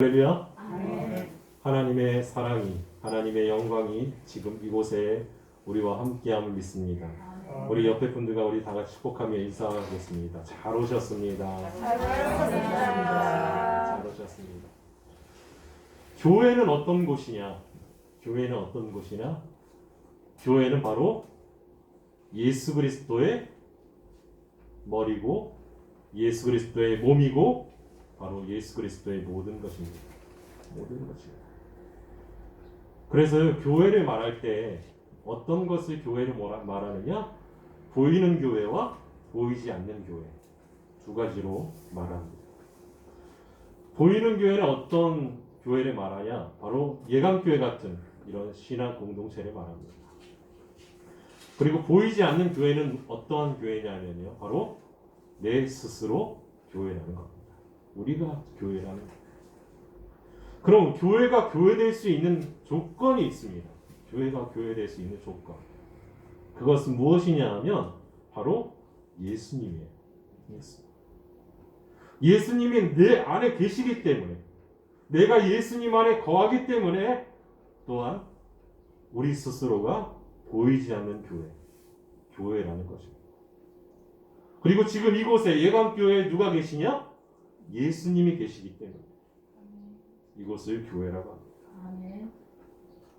할렐루야. 하나님의 사랑이, 하나님의 영광이 지금 이곳에 우리와 함께함을 믿습니다. 우리 옆에 분들과 우리 다 같이 축복하며 인사하겠습니다. 잘 오셨습니다. 잘 오셨습니다. 교회는 어떤 곳이냐? 교회는 어떤 곳이냐? 교회는 바로 예수 그리스도의 머리고 예수 그리스도의 몸이고 바로 예수 그리스도의 모든 것입니다. 모든 것입니다. 그래서 교회를 말할 때 어떤 것을 교회를 말하느냐? 보이는 교회와 보이지 않는 교회 두 가지로 말합니다. 보이는 교회는 어떤 교회를 말하냐? 바로 예강교회 같은 이런 신학 공동체를 말합니다. 그리고 보이지 않는 교회는 어떠한 교회냐면요, 바로 내 스스로 교회라는 겁니다. 우리가 교회라는 거예요. 그럼 교회가 교회될 수 있는 조건이 있습니다. 교회가 교회될 수 있는 조건. 그것은 무엇이냐 하면 바로 예수님이에요. 예수님이 내 안에 계시기 때문에, 내가 예수님 안에 거하기 때문에 또한 우리 스스로가 보이지 않는 교회라는 것입니다. 그리고 지금 이곳에 예강교회에 누가 계시냐? 예수님이 계시기 때문에 이곳을 교회라고 합니다.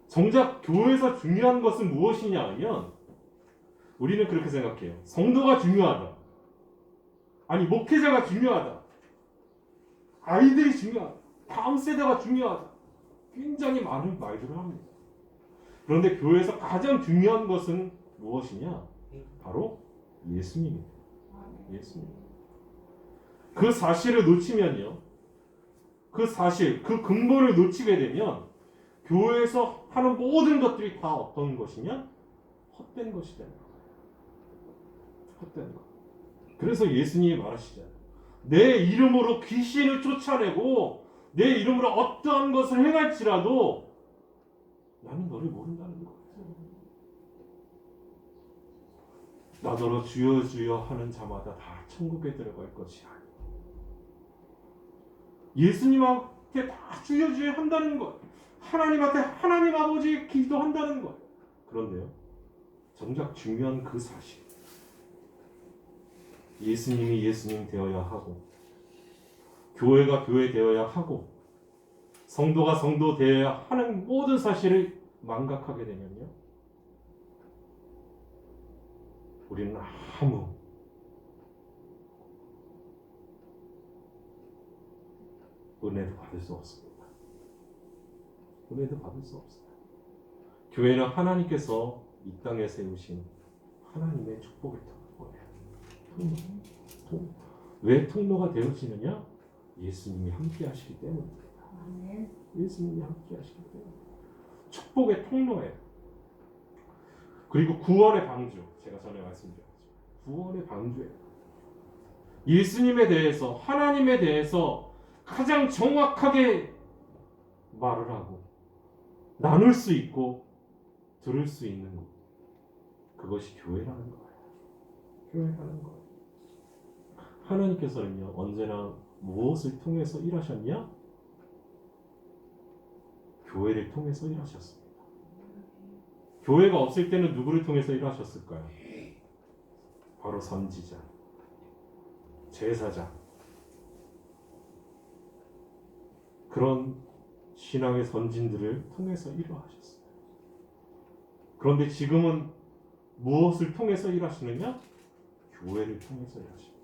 정작 교회에서 중요한 것은 무엇이냐 하면 우리는 그렇게 생각해요. 성도가 중요하다. 아니, 목회자가 중요하다. 아이들이 중요하다. 다음 세대가 중요하다. 굉장히 많은 말들을 합니다. 그런데 교회에서 가장 중요한 것은 무엇이냐? 바로 예수님입니다. 예수님. 그 사실을 놓치면요, 그 사실, 그 근본을 놓치게 되면 교회에서 하는 모든 것들이 다 어떤 것이냐? 헛된 것이 되는 거예요. 헛된 것. 그래서 예수님이 말하시잖아요. 내 이름으로 귀신을 쫓아내고 내 이름으로 어떠한 것을 행할지라도 나는 너를 모른다는 거예요. 나더러 주여 주여 하는 자마다 다 천국에 들어갈 것이 아니야. 예수님한테 다 주여 주여 한다는 것, 하나님한테 하나님 아버지 기도한다는 것. 그런데요, 정작 중요한 그 사실, 예수님이 예수님 되어야 하고 교회가 교회 되어야 하고 성도가 성도 되어야 하는 모든 사실을 망각하게 되면요, 우리는 아무 은혜도 받을 수 없습니다. 은혜도 받을 수 없어요. 교회는 하나님께서 이 땅에 세우신 하나님의 축복을 통로예요. 왜 통로가 되어지느냐? 예수님이 함께 하시기 때문입니다. 예수님이 함께 하시기 때문에 축복의 통로예요. 그리고 구원의 방주, 제가 전에 말씀드렸죠. 구원의 방주예요. 예수님에 대해서, 하나님에 대해서 가장 정확하게 말을 하고 나눌 수 있고 들을 수 있는 것, 그것이 교회라는 거예요. 교회라는 거예요. 하나님께서는요, 언제나 무엇을 통해서 일하셨냐? 교회를 통해서 일하셨습니다. 교회가 없을 때는 누구를 통해서 일하셨을까요? 바로 선지자, 제사장, 그런 신앙의 선진들을 통해서 일하셨어요. 그런데 지금은 무엇을 통해서 일하시느냐? 교회를 통해서 일하십니다.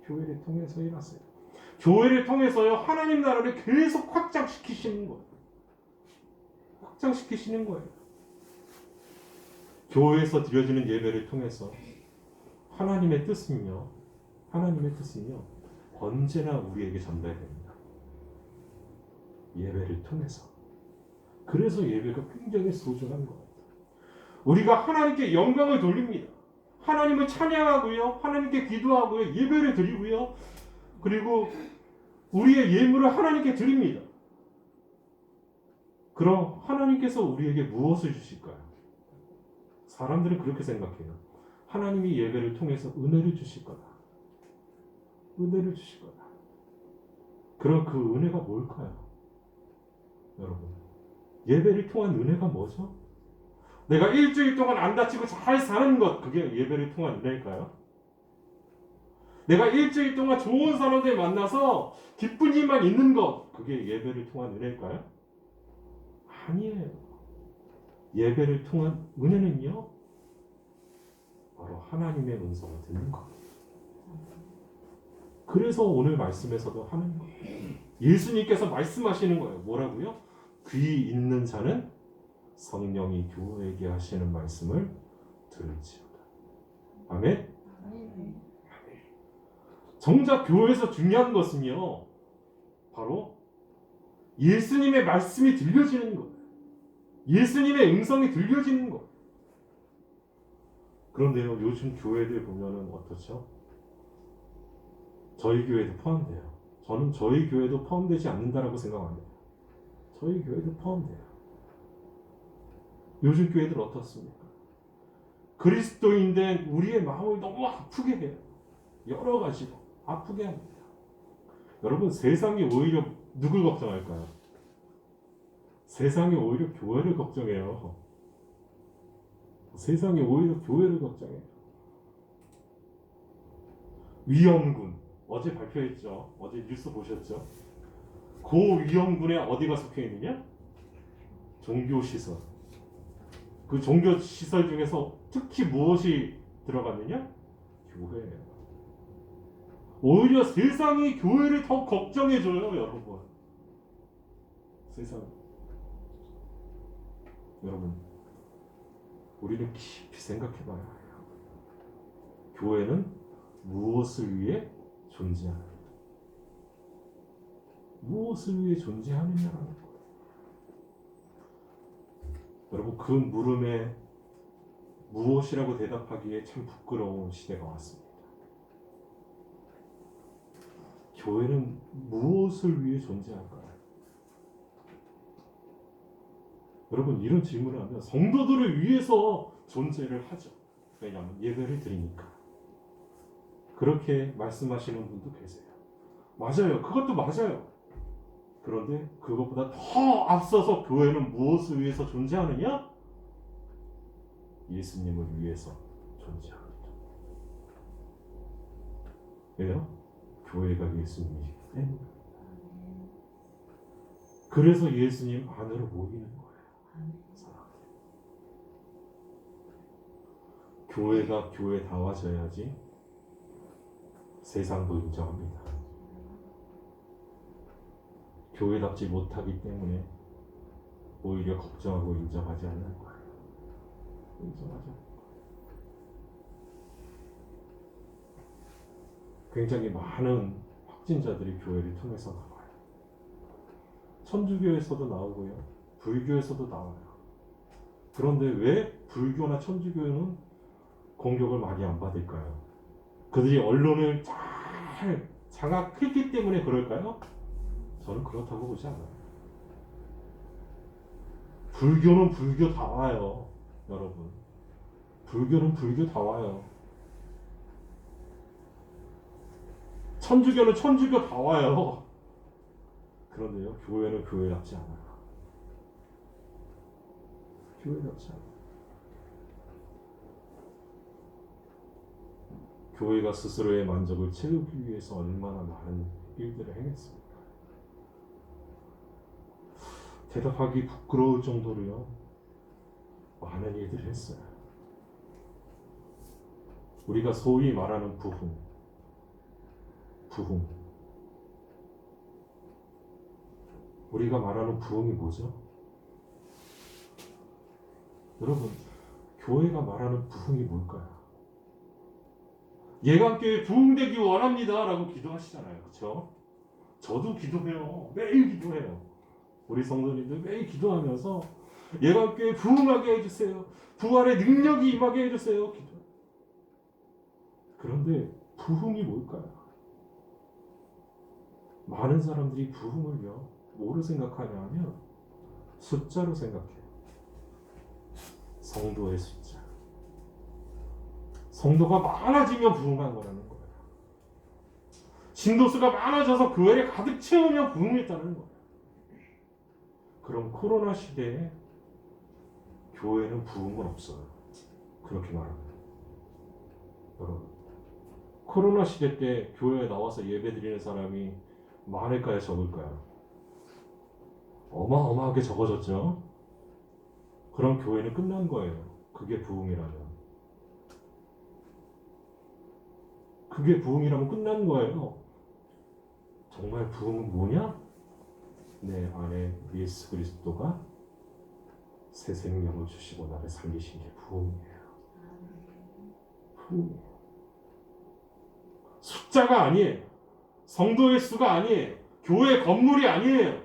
교회를 통해서 일하세요. 교회를 통해서요, 하나님 나라를 계속 확장시키시는 거예요. 확장시키시는 거예요. 교회에서 드려지는 예배를 통해서 하나님의 뜻은요, 언제나 우리에게 전달됩니다. 예배를 통해서. 그래서 예배가 굉장히 소중한 거예요. 우리가 하나님께 영광을 돌립니다. 하나님을 찬양하고요, 하나님께 기도하고요, 예배를 드리고요, 그리고 우리의 예물을 하나님께 드립니다. 그럼 하나님께서 우리에게 무엇을 주실까요? 사람들은 그렇게 생각해요. 하나님이 예배를 통해서 은혜를 주실 거다. 은혜를 주실 거다. 그럼 그 은혜가 뭘까요? 여러분, 예배를 통한 은혜가 뭐죠? 내가 일주일 동안 안 다치고 잘 사는 것, 그게 예배를 통한 은혜일까요? 내가 일주일 동안 좋은 사람들 만나서 기쁜 일만 있는 것, 그게 예배를 통한 은혜일까요? 아니에요. 예배를 통한 은혜는요, 바로 하나님의 음성을 듣는 것. 그래서 오늘 말씀에서도 하는 거예요. 예수님께서 말씀하시는 거예요. 뭐라고요? 귀 있는 자는 성령이 교회에게 하시는 말씀을 들을지어다. 아멘? 정작 교회에서 중요한 것은요, 바로 예수님의 말씀이 들려지는 거예요. 예수님의 음성이 들려지는 거예요. 그런데요, 요즘 교회들 보면은 어떻죠? 저희 교회도 포함돼요. 저는 저희 교회도 포함되지 않는다라고 생각합니다. 저희 교회도 포함돼요. 요즘 교회들 어떻습니까? 그리스도인된 우리의 마음을 너무 아프게 해요. 여러 가지로 아프게 합니다. 여러분, 세상이 오히려 누굴 걱정할까요? 세상이 오히려 교회를 걱정해요. 세상이 오히려 교회를 걱정해요. 위험군, 어제 발표했죠. 어제 뉴스 보셨죠? 고 위험군에 어디가 속해 있느냐? 종교시설. 그 종교시설 중에서 특히 무엇이 들어갔느냐? 교회예요. 오히려 세상이 교회를 더 걱정해줘요, 여러분. 세상. 여러분, 우리는 깊이 생각해봐야 해요. 교회는 무엇을 위해 존재하느냐? 무엇을 위해 존재하느냐라는 거예요. 여러분, 그 물음에 무엇이라고 대답하기에 참 부끄러운 시대가 왔습니다. 교회는 무엇을 위해 존재할까요? 여러분, 이런 질문을 하면 성도들을 위해서 존재를 하죠. 왜냐하면 예배를 드리니까. 그렇게 말씀하시는 분도 계세요. 맞아요. 그것도 맞아요. 그런데 그것보다 더 앞서서 교회는 무엇을 위해서 존재하느냐? 예수님을 위해서 존재합니다. 왜요? 교회가 예수님이기 때문에. 그래서 예수님 안으로 모이는 거예요. 교회가 교회다워져야지 세상도 인정합니다. 교회답지 못하기 때문에 오히려 걱정하고 인정하지 않는 거예요. 인정하지 않는 거예요. 굉장히 많은 확진자들이 교회를 통해서 나와요. 천주교에서도 나오고요. 불교에서도 나와요. 그런데 왜 불교나 천주교는 공격을 많이 안 받을까요? 그들이 언론을 잘 장악했기 때문에 그럴까요? 저는 그렇다고 보지 않아요. 불교는 불교 다 와요, 여러분. 불교는 불교 다 와요. 천주교는 천주교 다 와요. 그런데요, 교회는 교회답지 않아요. 교회답지 않아요. 교회가 스스로의 만족을 채우기 위해서 얼마나 많은 일들을 행했습니까? 대답하기 부끄러울 정도로요, 많은 일들을 했어요. 우리가 소위 말하는 부흥. 우리가 말하는 부흥이 뭐죠? 여러분, 교회가 말하는 부흥이 뭘까요? 예감교회 부흥되기 원합니다 라고 기도하시잖아요. 그렇죠? 저도 기도해요. 매일 기도해요. 우리 성도님들 매일 기도하면서 예감교회 부흥하게 해주세요. 부활의 능력이 임하게 해주세요. 기도. 그런데 부흥이 뭘까요? 많은 사람들이 부흥을요, 뭐로 생각하냐 하면 숫자로 생각해요. 성도의 숫자. 성도가 많아지면 부흥한 거라는 거예요. 진도수가 많아져서 교회를 가득 채우며 부흥했다는 거예요. 그럼 코로나 시대에 교회는 부흥은 없어요. 그렇게 말합니다. 여러분, 코로나 시대 때 교회에 나와서 예배 드리는 사람이 많을까요? 적을까요? 어마어마하게 적어졌죠. 그럼 교회는 끝난 거예요. 그게 부흥이라면. 그게 부흥이라면 끝난 거예요. 정말 부흥은 뭐냐? 내 안에 예수 그리스도가 새 생명을 주시고 나를 살리신 게 부흥이에요. 부흥이에요. 숫자가 아니에요. 성도의 수가 아니에요. 교회 건물이 아니에요.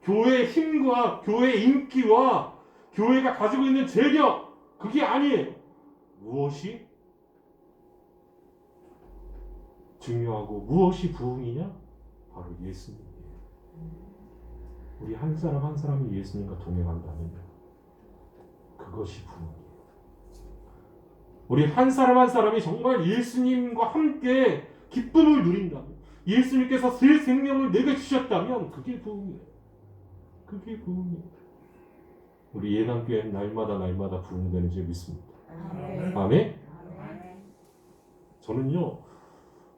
교회의 힘과 교회의 인기와 교회가 가지고 있는 재력, 그게 아니에요. 무엇이 중요하고 무엇이 부흥이냐? 바로 예수님이에요. 우리 한 사람 한 사람이 예수님과 동행한다면요, 그것이 부흥이에요. 우리 한 사람 한 사람이 정말 예수님과 함께 기쁨을 누린다면, 예수님께서 새 생명을 내게 주셨다면 그게 부흥이에요. 그게 부흥이에요. 우리 예당교회는 날마다 날마다 부흥되는 줄 믿습니다. 아멘. 저는요,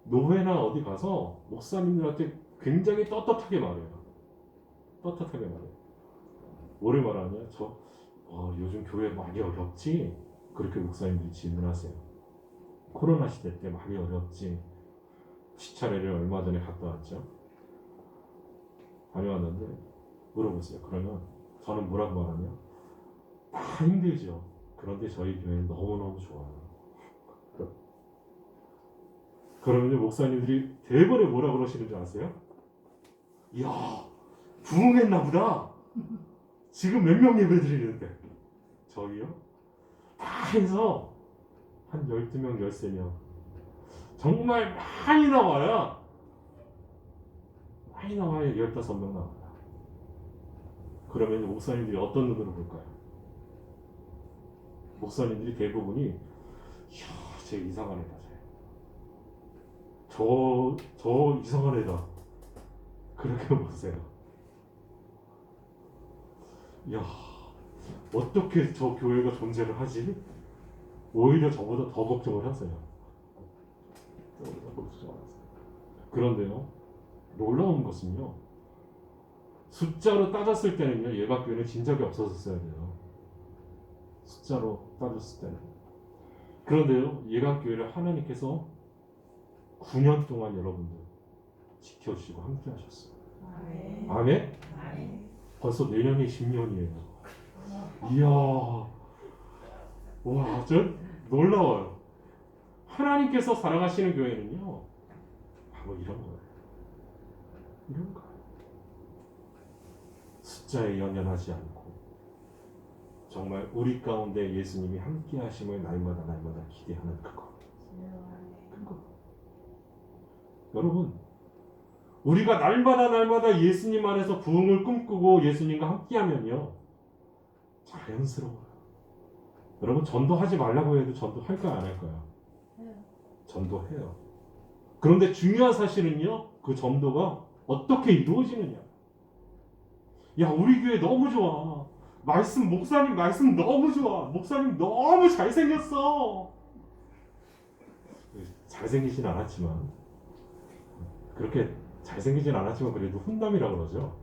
노회나 어디 가서 목사님들한테 굉장히 떳떳하게 말해요. 떳떳하게 말해요. 뭐를 말하냐? 요즘 교회 많이 어렵지? 그렇게 목사님들이 질문하세요. 코로나 시대 때 많이 어렵지? 시차례를 얼마 전에 갔다 왔죠. 다녀왔는데 물어보세요. 그러면 저는 뭐라고 말하냐? 다 힘들죠. 그런데 저희 교회는 너무너무 좋아요. 그러면 목사님들이 대번에 뭐라 그러시는 줄 아세요? 이야, 부흥했나 보다. 지금 몇 명 예배 드리는데. 저희요? 다 해서 한 12명, 13명. 정말 많이 나와야 15명 나와요. 그러면 목사님들이 어떤 눈으로 볼까요? 목사님들이 대부분이 이야, 쟤 이상한 애다. 저 이상한 애다. 그렇게 보세요. 야, 어떻게 저 교회가 존재를 하지? 오히려 저보다 더 걱정을 하세요. 그런데요, 놀라운 것은요, 숫자로 따졌을 때는요, 예박교회는 진 적이 없었어야 돼요. 숫자로 따졌을 때는. 그런데요, 예박교회를 하나님께서 9년 동안 여러분들 지켜주시고 함께 하셨어요. 아멘? 벌써 내년이 10년이에요. 이야, 와, 전 놀라워요. 하나님께서 사랑하시는 교회는요, 바로 이런 거예요. 이런 거예요. 숫자에 연연하지 않고 정말 우리 가운데 예수님이 함께 하심을 날마다 기대하는 그거. 여러분, 우리가 날마다 예수님 안에서 부흥을 꿈꾸고 예수님과 함께하면요, 자연스러워요. 여러분, 전도하지 말라고 해도 전도할까요, 안 할까요? 전도해요. 그런데 중요한 사실은요, 그 전도가 어떻게 이루어지느냐. 야, 우리 교회 너무 좋아. 목사님 말씀 너무 좋아. 목사님 너무 잘생겼어. 잘생기진 않았지만, 그렇게 잘생기진 않았지만 그래도 훈남이라고 그러죠.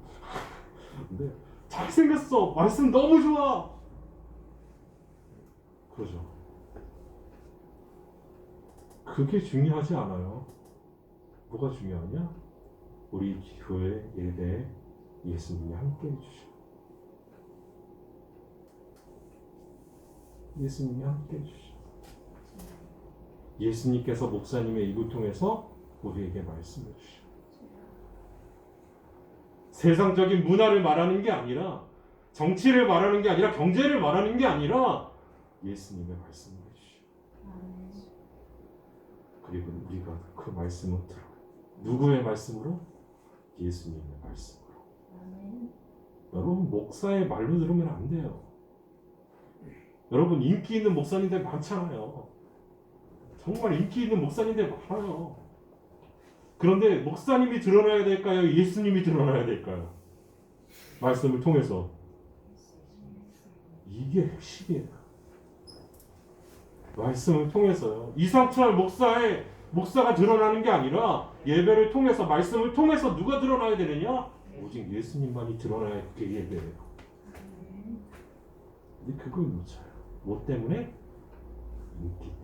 근데 잘생겼어. 말씀 너무 좋아. 그러죠. 그게 중요하지 않아요. 뭐가 중요하냐? 우리 교회 예배에 예수님이 함께 해주셔. 예수님이 함께 해주셔. 예수님께서 목사님의 입을 통해서 우리에게 말씀해 주셔. 세상적인 문화를 말하는 게 아니라, 정치를 말하는 게 아니라, 경제를 말하는 게 아니라 예수님의 말씀을 해주셔. 그리고 우리가 그 말씀을 들어요. 누구의 말씀으로? 예수님의 말씀으로. 여러분, 목사의 말로 들으면 안 돼요. 여러분, 인기 있는 목사님들 많잖아요. 정말 인기 있는 목사님들 많아요. 그런데 목사님이 드러나야 될까요? 예수님이 드러나야 될까요? 말씀을 통해서. 이게 핵심이에요. 말씀을 통해서요. 이상철 목사가 드러나는 게 아니라 예배를 통해서, 말씀을 통해서 누가 드러나야 되느냐? 오직 예수님만이 드러나야 그게 예배예요. 근데 그걸 놓쳐요. 뭐 때문에? 인기 때문에.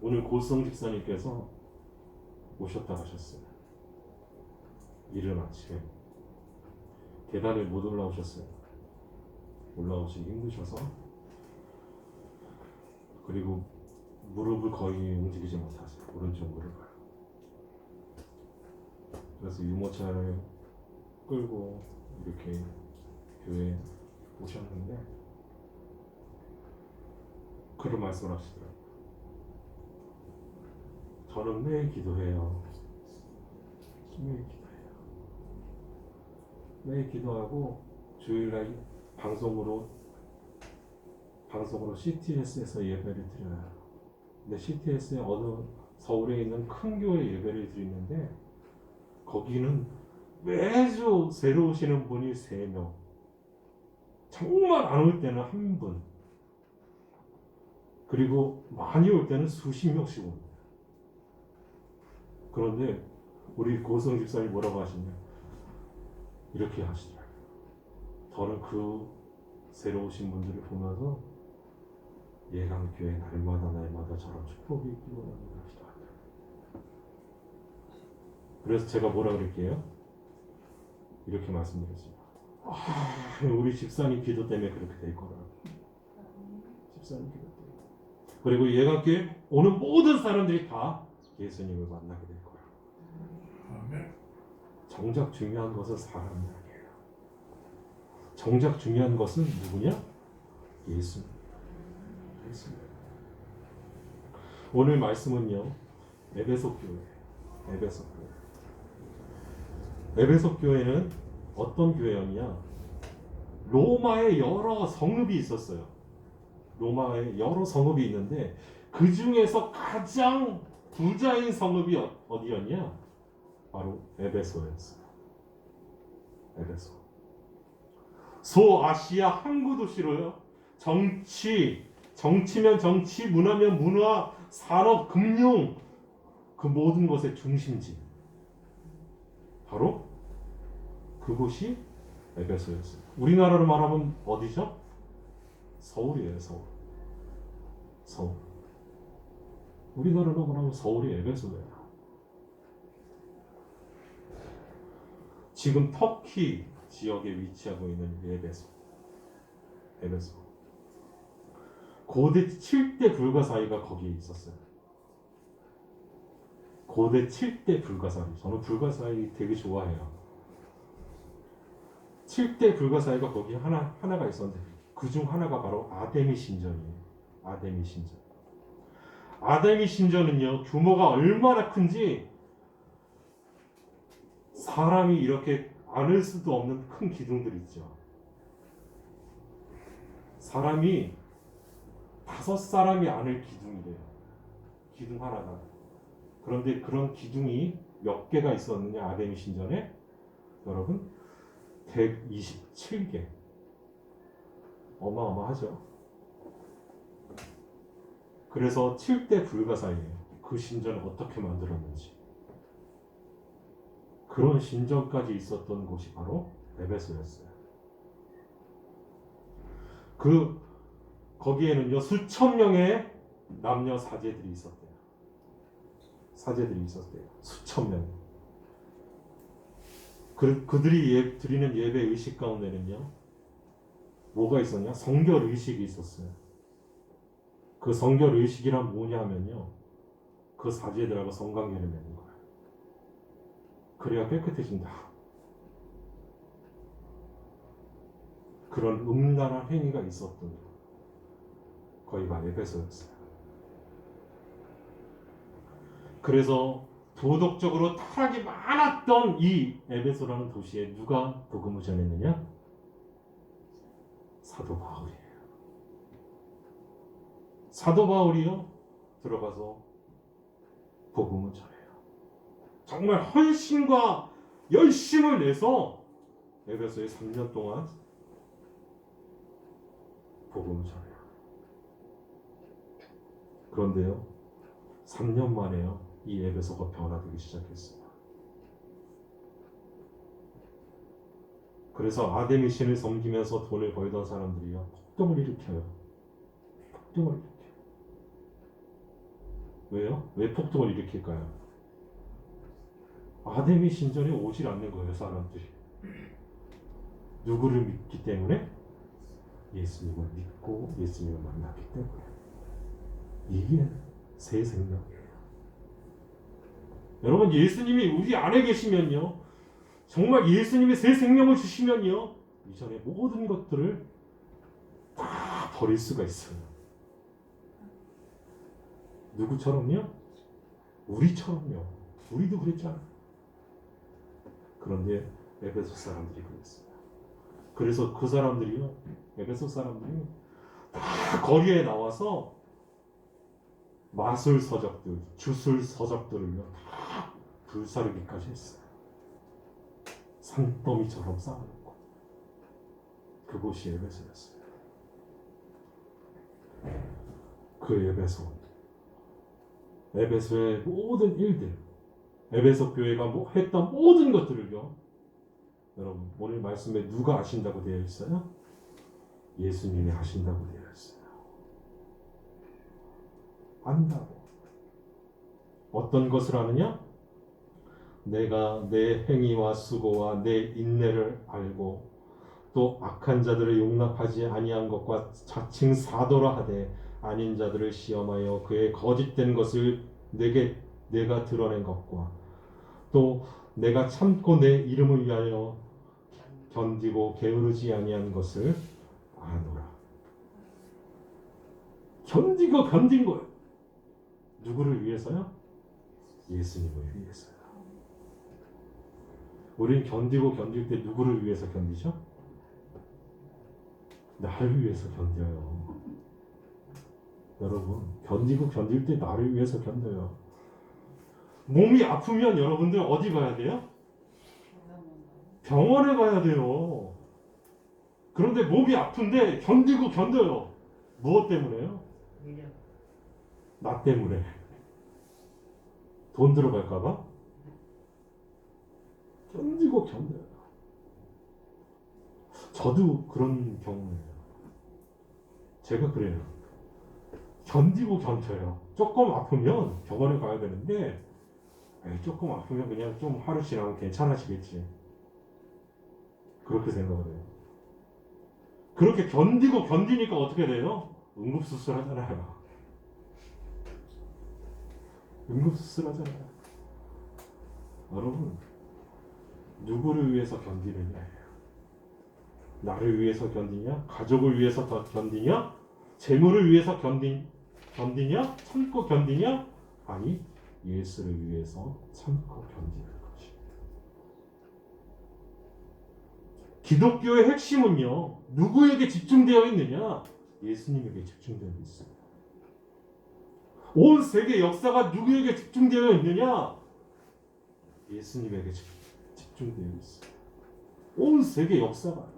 오늘 고성 집사님께서 오셨다 가셨어요. 이른 아침에 계단을 못 올라오셨어요. 올라오시기 힘드셔서. 그리고 무릎을 거의 움직이지 못하세요. 오른쪽 무릎을. 그래서 유모차를 끌고 이렇게 교회에 오셨는데 그런 말씀을 하시더라고요. 저는 매일 기도해요. 매일 기도해요. 매일 기도하고 주일날 방송으로 CTS에서 예배를 드려요. 근데 CTS에 어느 서울에 있는 큰 교회 예배를 드리는데 거기는 매주 새로 오시는 분이 3명. 정말 안 올 때는 1분. 그리고 많이 올 때는 수십 명씩 옵니다. 그런데 우리 고성 집사님이 뭐라고 하시냐? 이렇게 하시더라고요. 저는 그 새로 오신 분들을 보면서 예강교회 날마다 저런 축복이 있기를 원합니다. 그래서 제가 뭐라 그럴게요? 이렇게 말씀드렸습니다. 우리 집사님 기도 때문에 그렇게 될 거라. 집사님 기도 때문에. 그리고 예강교회 오는 모든 사람들이 다 예수님을 만나게 될 거라. 정작 중요한 것은 사람이 아니에요. 정작 중요한 것은 누구냐? 예수님. 오늘 말씀은요, 에베소 교회. 에베소 교회는 어떤 교회였냐? 로마에 여러 성읍이 있었어요. 로마에 여러 성읍이 있는데 그 중에서 가장 부자인 성읍이 어디였냐? 바로 에베소였어요. 에베소. 소아시아 항구 도시로요. 정치면 정치, 문화면 문화, 산업, 금융, 그 모든 것의 중심지. 바로 그곳이 에베소였어요. 우리나라로 말하면 어디죠? 서울이에요, 서울. 우리나라로 말하면 서울이 에베소예요. 지금 터키 지역에 위치하고 있는 에베소. 고대 7대 불가사의가 거기에 있었어요. 고대 7대 불가사의. 저는 불가사의 되게 좋아해요. 7대 불가사의가 거기 하나가 있었는데 그 중 하나가 바로 아데미 신전이에요. 아데미 신전은요, 규모가 얼마나 큰지 사람이 이렇게 안을 수도 없는 큰 기둥들 있죠. 사람이 5사람이 안을 기둥이래요. 기둥 하나가. 그런데 그런 기둥이 몇 개가 있었느냐, 아데미 신전에? 여러분, 127개. 어마어마하죠. 그래서 7대 불가사의예요. 그 신전을 어떻게 만들었는지. 그런 신전까지 있었던 곳이 바로 에베소였어요. 거기에는요, 수천 명의 남녀 사제들이 있었대요. 수천 명. 그들이 드리는 예배 의식 가운데는요, 뭐가 있었냐? 성결 의식이 있었어요. 그 성결 의식이란 뭐냐면요, 그 사제들하고 성관계를 맺는 거예요. 그래야 깨끗해진다. 그런 음란한 행위가 있었던 거기가 에베소였어요. 그래서 도덕적으로 타락이 많았던 이 에베소라는 도시에 누가 복음을 전했느냐? 사도 바울이에요. 사도 바울이요, 들어가서 복음을 전해요. 정말 헌신과 열심을 내서 에베소에 3년 동안 복음을 전해요. 그런데요, 3년 만에요, 이 에베소가 변화되기 시작했어요. 그래서 아데미 신을 섬기면서 돈을 벌던 사람들이요, 폭동을 일으켜요. 폭동을 일으켜요. 왜요? 왜 폭동을 일으킬까요? 아데미 신전에 오질 않는 거예요, 사람들이. 누구를 믿기 때문에? 예수님을 믿고 예수님을 만났기 때문에. 이게 새 생명이에요. 여러분, 예수님이 우리 안에 계시면요, 정말 예수님이 새 생명을 주시면요, 이전의 모든 것들을 다 버릴 수가 있어요. 누구처럼요? 우리처럼요. 우리도 그랬잖아요. 그런데 에베소 사람들이 그랬어요. 그래서 그 사람들이요, 에베소 사람들이 다 거리에 나와서 마술 서적들, 주술 서적들을요, 다 불사르기까지 했어요. 산더미처럼 쌓아놓고. 그곳이 에베소였어요. 그 에베소의 모든 일들, 에베소 교회가 했던 모든 것들을요, 여러분, 오늘 말씀에 누가 하신다고 되어 있어요? 예수님이 하신다고 되어 있어요. 안다고. 어떤 것을 하느냐? 내가 내 행위와 수고와 내 인내를 알고 또 악한 자들을 용납하지 아니한 것과 자칭 사도라 하되 아닌 자들을 시험하여 그의 거짓된 것을 내가 드러낸 것과 또 내가 참고 내 이름을 위하여 견디고 게으르지 아니한 것을 아노라. 견디고 견딘 거예요. 누구를 위해서요? 예수님을 위해서요. 우린 견디고 견딜 때 누구를 위해서 견디죠? 나를 위해서 견뎌요. 여러분, 견디고 견딜 때 나를 위해서 견뎌요. 몸이 아프면 여러분들 어디 가야 돼요? 병원에 가야 돼요. 그런데 몸이 아픈데 견디고 견뎌요. 무엇 때문에요? 나 때문에. 돈 들어갈까봐? 견디고 견뎌요. 저도 그런 경우예요. 제가 그래요. 견디고 견뎌요. 조금 아프면 병원에 가야 되는데 조금 아프면 그냥 좀 하루 지나면 괜찮아지겠지. 그렇게 생각을 해요. 그렇게 견디고 견디니까 어떻게 돼요? 응급수술 하잖아요. 응급수술 하잖아요. 여러분, 누구를 위해서 견디느냐예요. 나를 위해서 견디냐? 가족을 위해서 견디냐? 재물을 위해서 견디냐? 참고 견디냐? 아니, 예수를 위해서 참고 견디는 것입니다. 기독교의 핵심은요, 누구에게 집중되어 있느냐? 예수님에게 집중되어 있습니다. 온 세계 역사가 누구에게 집중되어 있느냐? 예수님에게 집중되어 있어요. 온 세계 역사가요.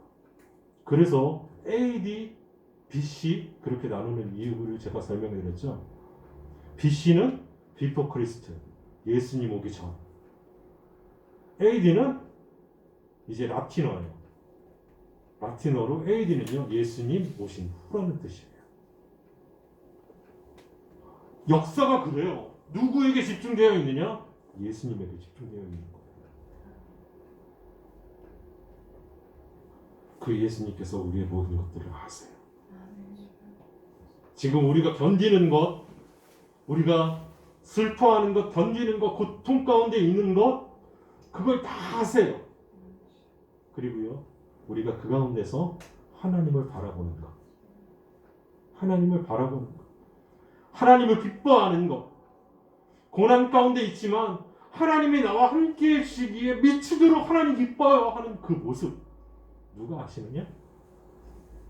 그래서 AD, BC 그렇게 나누는 이유를 제가 설명해 드렸죠. BC는 Before Christ, 예수님 오기 전. AD는 이제 라틴어예요. 라틴어로 AD는요, 예수님 오신 후라는 뜻이에요. 역사가 그래요. 누구에게 집중되어 있느냐? 예수님에게 집중되어 있는 거예요. 그 예수님께서 우리의 모든 것들을 아세요. 지금 우리가 견디는 것, 우리가 슬퍼하는 것, 견디는 것, 고통 가운데 있는 것, 그걸 다 아세요. 그리고요, 우리가 그 가운데서 하나님을 바라보는 것, 하나님을 바라보는 것, 하나님을 기뻐하는 것, 고난 가운데 있지만 하나님이 나와 함께 해주시기에 미치도록 하나님 기뻐요 하는 그 모습, 누가 아시느냐?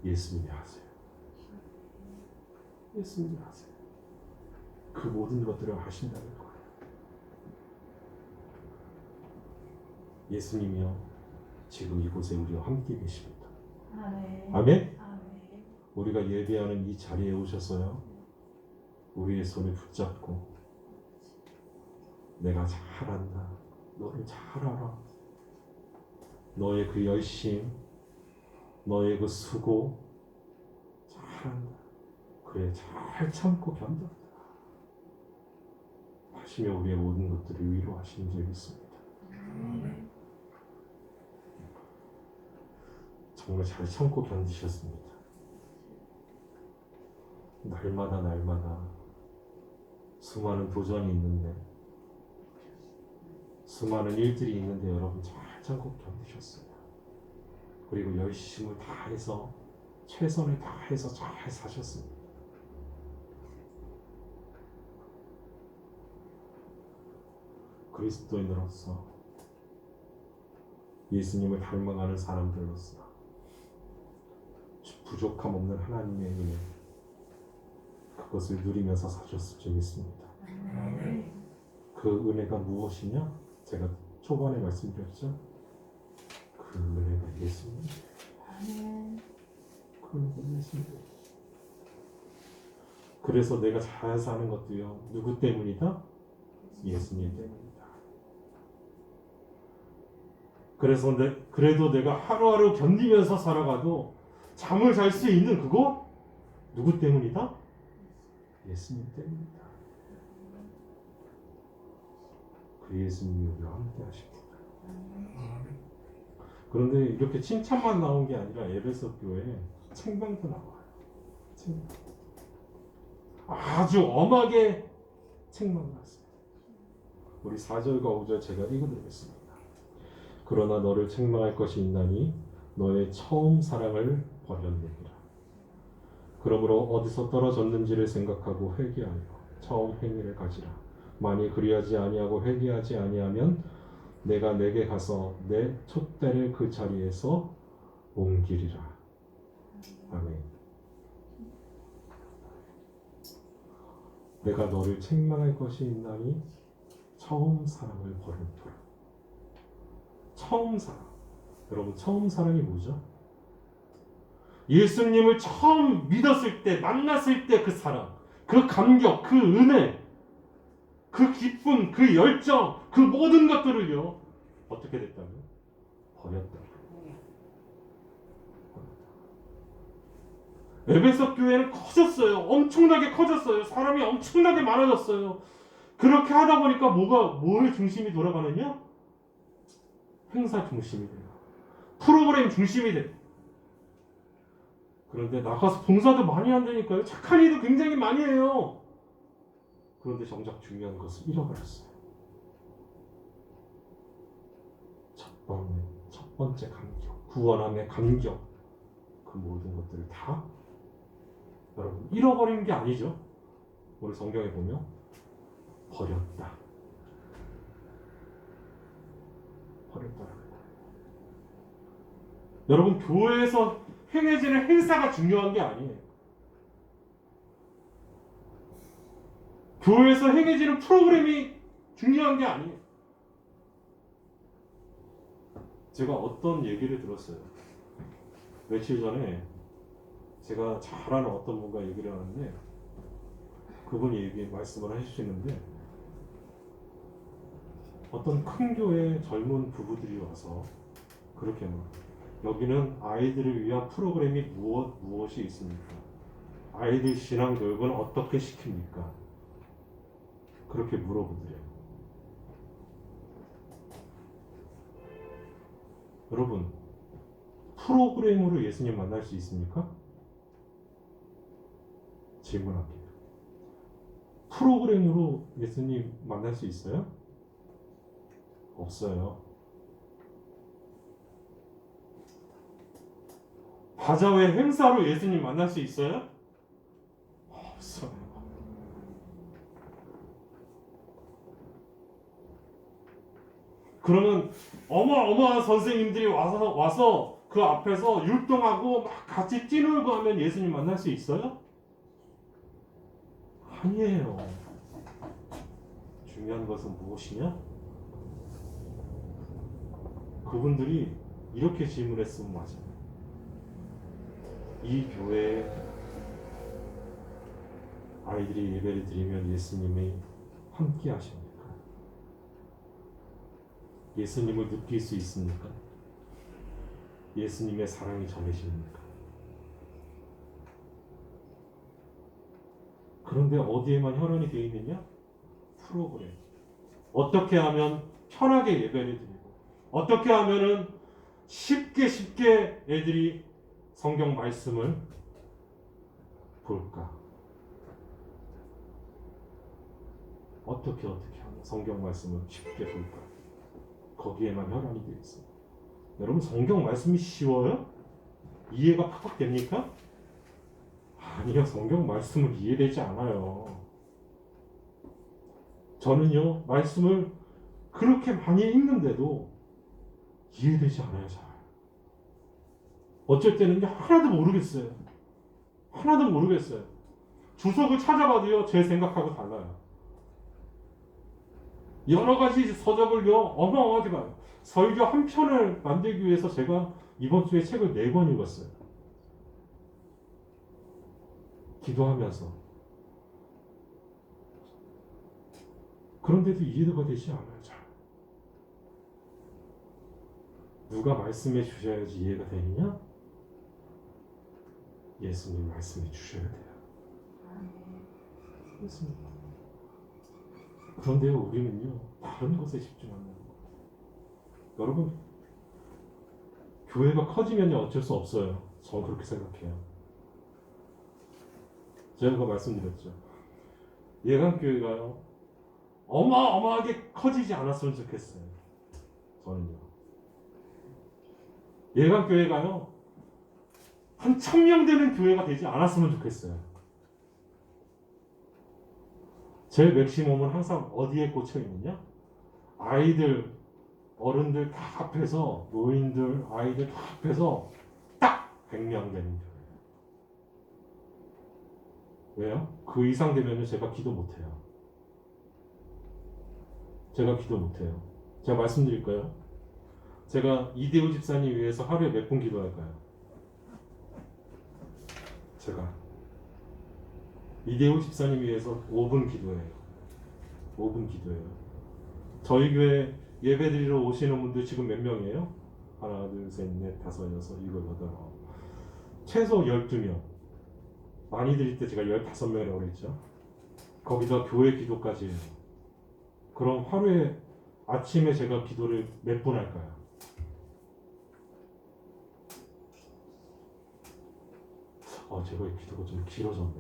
예수님이 아세요. 예수님이 아세요. 그 모든 것들을 하신다는 거예요. 예수님이요 지금 이곳에 우리와 함께 계십니다. 아멘. 아멘? 아멘. 우리가 예배하는 이 자리에 오셔서요 우리의 손을 붙잡고 내가 잘한다, 너를 잘 알아, 너의 그 열심, 너의 그 수고 잘한다, 그래 잘 참고 견뎠다 하시며 우리의 모든 것들을 위로하시는 줄 믿습니다. 아멘. 정말 잘 참고 견디셨습니다. 날마다 수많은 도전이 있는데, 수많은 일들이 있는데 여러분 잘 참고 견디셨어요. 그리고 열심을 다해서 최선을 다해서 잘 사셨습니다. 그리스도인으로서 예수님을 닮아가는 사람들로서 부족함 없는 하나님의 은혜 그것을 누리면서 사셨을 줄 믿습니다. 아멘. 그 은혜가 무엇이냐? 제가 초반에 말씀드렸죠. 그 은혜가 예수님. 아멘. 그 은혜가 예수님. 그래서 내가 잘 사는 것도요. 누구 때문이다? 예수님 때문이다. 그래서 그래도 내가 하루하루 견디면서 살아가도 잠을 잘 수 있는 그거 누구 때문이다? 예수님 때문이다. 그 예수님이 우리와 함께 하십니다. 그런데 이렇게 칭찬만 나온 게 아니라 에베소 교회에 책망도 나와요. 책망. 아주 엄하게 책망을 하세요. 우리 4절과 5절 제가 읽어드리겠습니다. 그러나 너를 책망할 것이 있나니 너의 처음 사랑을 버렸느니라. 그러므로 어디서 떨어졌는지를 생각하고 회개하여 처음 행위를 가지라. 만일 그리하지 아니하고 회개하지 아니하면 내가 내게 가서 내 촛대를 그 자리에서 옮기리라. 아멘. 내가 너를 책망할 것이 있나니 처음 사랑을 버렸더라. 처음 사랑. 여러분 처음 사랑이 뭐죠? 예수님을 처음 믿었을 때, 만났을 때 그 사랑, 그 감격, 그 은혜, 그 기쁨, 그 열정, 그 모든 것들을요 어떻게 됐다고요? 버렸다. 에베소 교회는 커졌어요. 엄청나게 커졌어요. 사람이 엄청나게 많아졌어요. 그렇게 하다 보니까 뭐의 중심이 돌아가느냐? 행사 중심이 돼요. 프로그램 중심이 돼요. 그런데 나가서 봉사도 많이 한다니까요. 착한 일도 굉장히 많이 해요. 그런데 정작 중요한 것을 잃어버렸어요. 첫 번째 감격, 구원함의 감격, 그 모든 것들을 다 여러분 잃어버린 게 아니죠. 우리 성경에 보면 버렸다. 버렸다라는 거예요. 여러분 교회에서 행해지는 행사가 중요한 게 아니에요. 교회에서 행해지는 프로그램이 중요한 게 아니에요. 제가 어떤 얘기를 들었어요. 며칠 전에 제가 잘 아는 어떤 분과 얘기를 하는데 그분이 말씀을 해주시는데 어떤 큰 교회 젊은 부부들이 와서 그렇게 말해요. 여기는 아이들을 위한 프로그램이 무엇이 있습니까? 아이들 신앙 교육은 어떻게 시킵니까? 그렇게 물어보더래요. 여러분, 프로그램으로 예수님 만날 수 있습니까? 질문할게요. 프로그램으로 예수님 만날 수 있어요? 없어요. 바자회 행사로 예수님 만날 수 있어요? 없어요. 그러면 어마어마한 선생님들이 와서 그 앞에서 율동하고 막 같이 뛰놀고 하면 예수님 만날 수 있어요? 아니에요. 중요한 것은 무엇이냐? 그분들이 이렇게 질문했으면 맞아요. 이 교회에 아이들이 예배를 드리면 예수님이 함께 하십니까? 예수님을 느낄 수 있습니까? 예수님의 사랑이 전해집니까? 그런데 어디에만 혈안이 되어 있느냐? 프로그램. 어떻게 하면 편하게 예배를 드리고, 어떻게 하면은 쉽게 애들이 성경 말씀을 볼까? 어떻게 하면 성경 말씀을 쉽게 볼까? 거기에만 혈안이 되어 있어요. 여러분, 성경 말씀이 쉬워요? 이해가 팍팍 됩니까? 아니요, 성경 말씀은 이해되지 않아요. 저는요, 말씀을 그렇게 많이 읽는데도 이해되지 않아요, 잘. 어쩔 때는요, 하나도 모르겠어요. 하나도 모르겠어요. 주석을 찾아봐도요, 제 생각하고 달라요. 여러 가지 서적을요, 어마어마하게 봐요. 설교 한 편을 만들기 위해서 제가 이번 주에 책을 4권 읽었어요. 기도하면서. 그런데도 이해가 되지 않아요, 잘. 누가 말씀해 주셔야지 이해가 되느냐? 예수님 말씀해 주셔야 돼요. 그렇습니다. 그런데요, 우리는요, 다른 것에 집중하는 거예요. 여러분, 교회가 커지면요, 어쩔 수 없어요. 저는 그렇게 생각해요. 제가 말씀드렸죠. 예강교회가요, 어마어마하게 커지지 않았으면 좋겠어요. 저는요. 예강교회가요, 한 1000명 되는 교회가 되지 않았으면 좋겠어요. 제 맥시멈은 항상 어디에 꽂혀 있느냐? 아이들, 어른들 다 합해서, 노인들, 아이들 다 합해서 딱 100명 되는 교회. 왜요? 그 이상 되면요, 제가 기도 못해요. 제가 말씀드릴까요? 제가 이대호 집사님 위해서 하루에 몇 분 기도할까요? 제가 이대호 집사님 위해서 5분 기도해요. 5분 기도해요. 저희 교회 예배드리러 오시는 분들 지금 몇 명이에요? 하나, 둘, 셋, 넷, 다섯, 여섯, 일곱, 여덟, 최소 12명. 많이 드릴 때 제가 15명이라고 그랬죠. 거기다 교회 기도까지 해요. 그럼 하루에 아침에 제가 기도를 몇 분 할까요? 제가 기도가 좀 길어졌네.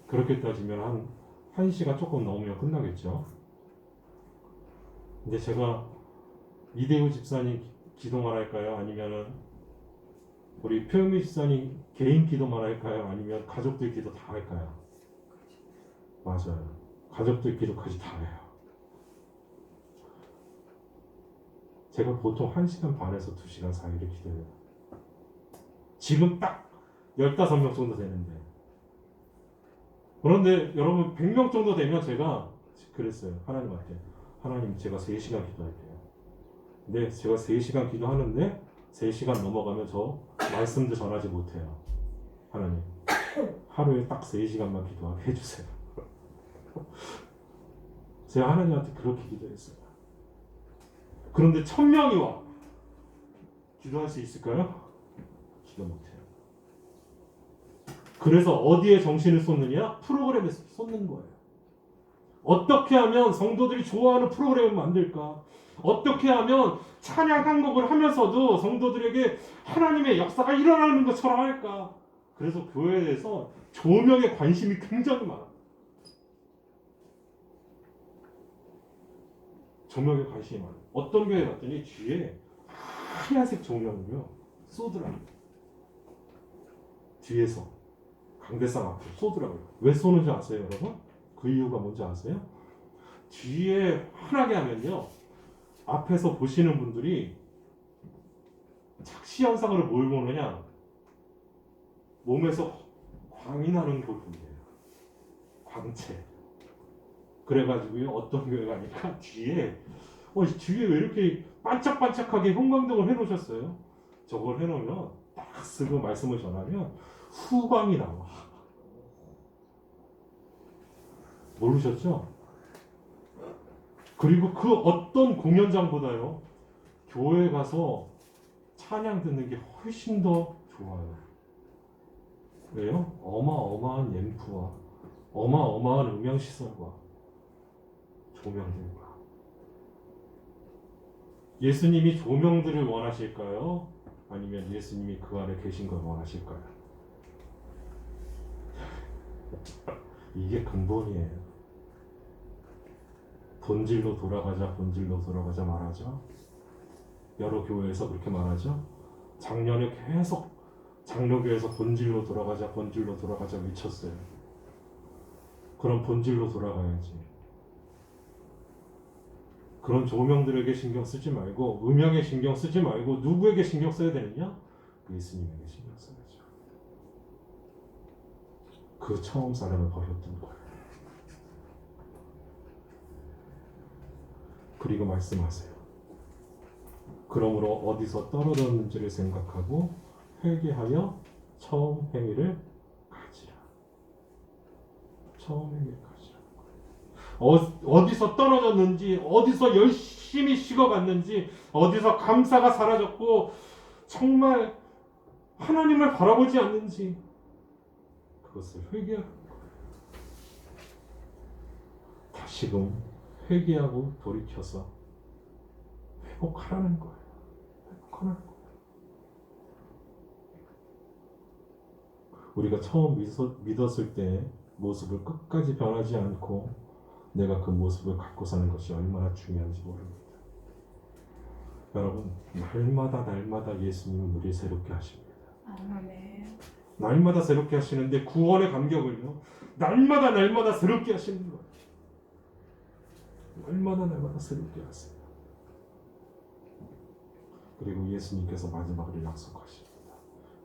그렇게 따지면 한 1시간 조금 넘으면 끝나겠죠. 근데 제가 이대우 집사님 기도만 할까요? 아니면은 우리 표현미 집사님 개인 기도만 할까요? 아니면 가족들 기도 다 할까요? 맞아요. 가족들 기도까지 다 해요. 제가 보통 1시간 반에서 2시간 사이를 기도해요. 지금 딱 15명 정도 되는데. 그런데 여러분 100명 정도 되면 제가 그랬어요. 하나님한테. 하나님, 제가 3시간 기도할게요. 근데 제가 3시간 기도하는데 3시간 넘어가면 저 말씀도 전하지 못해요. 하나님, 하루에 딱 3시간만 기도하게 해주세요. 제가 하나님한테 그렇게 기도했어요. 그런데 1000명이 와. 기도할 수 있을까요? 기도 못해요. 그래서 어디에 정신을 쏟느냐? 프로그램에 쏟는 거예요. 어떻게 하면 성도들이 좋아하는 프로그램을 만들까? 어떻게 하면 찬양 한 곡을 하면서도 성도들에게 하나님의 역사가 일어나는 것처럼 할까? 그래서 교회에서 조명에 관심이 굉장히 많아요. 조명에 관심이 많아요. 어떤 교회 갔더니 뒤에 하얀색 조명이요 쏘더라고요. 뒤에서 강대상 앞으로 쏘더라고요. 왜 쏘는지 아세요, 여러분? 그 이유가 뭔지 아세요? 뒤에 환하게 하면요, 앞에서 보시는 분들이 착시 현상으로 뭘 보느냐? 몸에서 광이 나는 걸 본대요. 광채. 그래가지고요 어떤 교회가 아니라 뒤에 뒤에 왜 이렇게 반짝반짝하게 형광등을 해놓으셨어요? 저걸 해놓으면 딱 쓰고 말씀을 전하면 후광이 나와. 모르셨죠? 그리고 그 어떤 공연장보다요 교회 가서 찬양 듣는 게 훨씬 더 좋아요. 왜요? 어마어마한 앰프와 어마어마한 음향시설과 조명들과. 예수님이 조명들을 원하실까요? 아니면 예수님이 그 안에 계신 걸 원하실까요? 이게 근본이에요. 본질로 돌아가자, 본질로 돌아가자 말하죠. 여러 교회에서 그렇게 말하죠. 작년에 계속 장로교에서 본질로 돌아가자, 본질로 돌아가자 외쳤어요. 그럼 본질로 돌아가야지. 그런 조명들에게 신경 쓰지 말고 음향에 신경 쓰지 말고 누구에게 신경 써야 되느냐? 예수님에게 신경 써야죠. 그 처음 사람을 버렸던 거예요. 그리고 말씀하세요. 그러므로 어디서 떨어졌는지를 생각하고 회개하여 처음 행위를 가지라. 처음 행위를 가지라. 어디서 떨어졌는지, 어디서 열심히 식어갔는지, 어디서 감사가 사라졌고 정말 하나님을 바라보지 않는지 그것을 회개하는 거예요. 다시금 회개하고 돌이켜서 회복하라는 거예요. 회복하라는 거예요. 우리가 처음 믿었을 때 모습을 끝까지 변하지 않고 내가 그 모습을 갖고 사는 것이 얼마나 중요한지 모릅니다. 여러분, 날마다 예수님은 우리를 새롭게 하십니다. 아멘. 날마다 새롭게 하시는데 구원의 감격을요 날마다 새롭게 하시는 거예요. 날마다 새롭게 하세요. 그리고 예수님께서 마지막으로 약속하십니다.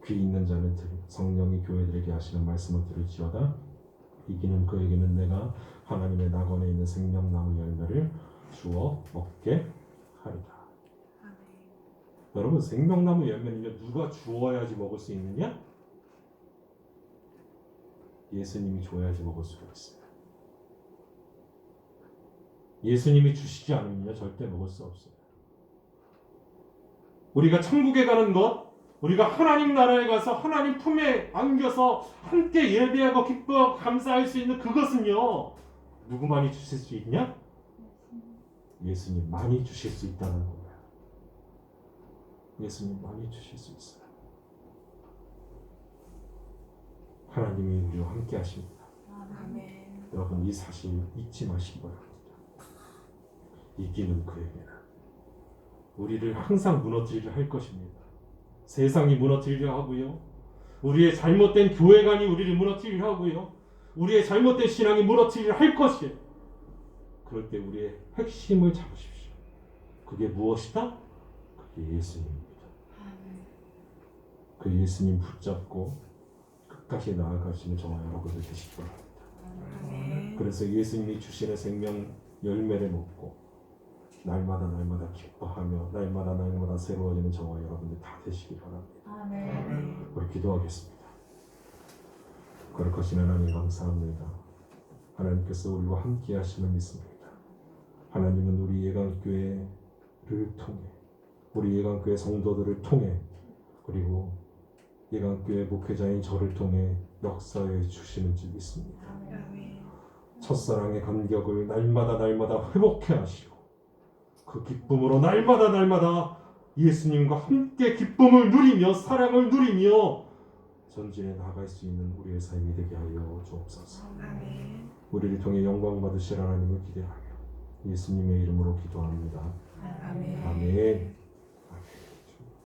귀 있는 자는 성령이 교회들에게 하시는 말씀을 들을지어다. 이기는 그에게는 내가 하나님의 낙원에 있는 생명나무 열매를 주어 먹게 하리라. 아멘. 여러분, 생명나무 열매는요 누가 주어야지 먹을 수 있느냐? 예수님이 줘야지 먹을 수가 있어요. 예수님이 주시지 않으면요 절대 먹을 수 없어요. 우리가 천국에 가는 것, 우리가 하나님 나라에 가서 하나님 품에 안겨서 함께 예배하고 기뻐하고 감사할 수 있는 그것은요 누구만이 주실 수 있냐? 예수님만이 주실 수 있다는 거예요. 예수님만이 주실 수 있어요. 하나님이 우리와 함께 하십니다. 아멘. 여러분, 이 사실 잊지 마시기 바랍니다. 이기는 그에게는 우리를 항상 무너뜨리려 할 것입니다. 세상이 무너뜨리려 하고요, 우리의 잘못된 교회관이 우리를 무너뜨리려 하고요, 우리의 잘못된 신앙이 무너뜨리려 할 것이에요. 그럴 때 우리의 핵심을 잡으십시오. 그게 무엇이다? 그게 예수님입니다. 그 예수님 붙잡고 끝까지 나아가시는 저와 여러분들 되시기 바랍니다. 아멘. 그래서 예수님이 주시는 생명 열매를 먹고 날마다 기뻐하며 날마다 새로워지는 저와 여러분들 다 되시기 바랍니다. 아멘. 우리 기도하겠습니다. 거룩하신 하나님 감사합니다. 하나님께서 우리와 함께 하심을 믿습니다. 하나님은 우리 예강교회를 통해, 우리 예강교회 성도들을 통해, 그리고 예강교회 목회자인 저를 통해 역사해 주시는 줄 믿습니다. 아멘. 첫사랑의 감격을 날마다 회복해 하시고 그 기쁨으로 날마다 예수님과 함께 기쁨을 누리며 사랑을 누리며 전진해 나아갈 수 있는 우리의 삶이 되게 하여 주옵소서. 아멘. 우리를 통해 영광 받으실 하나님을 기대하며 예수님의 이름으로 기도합니다. 아멘. 아멘.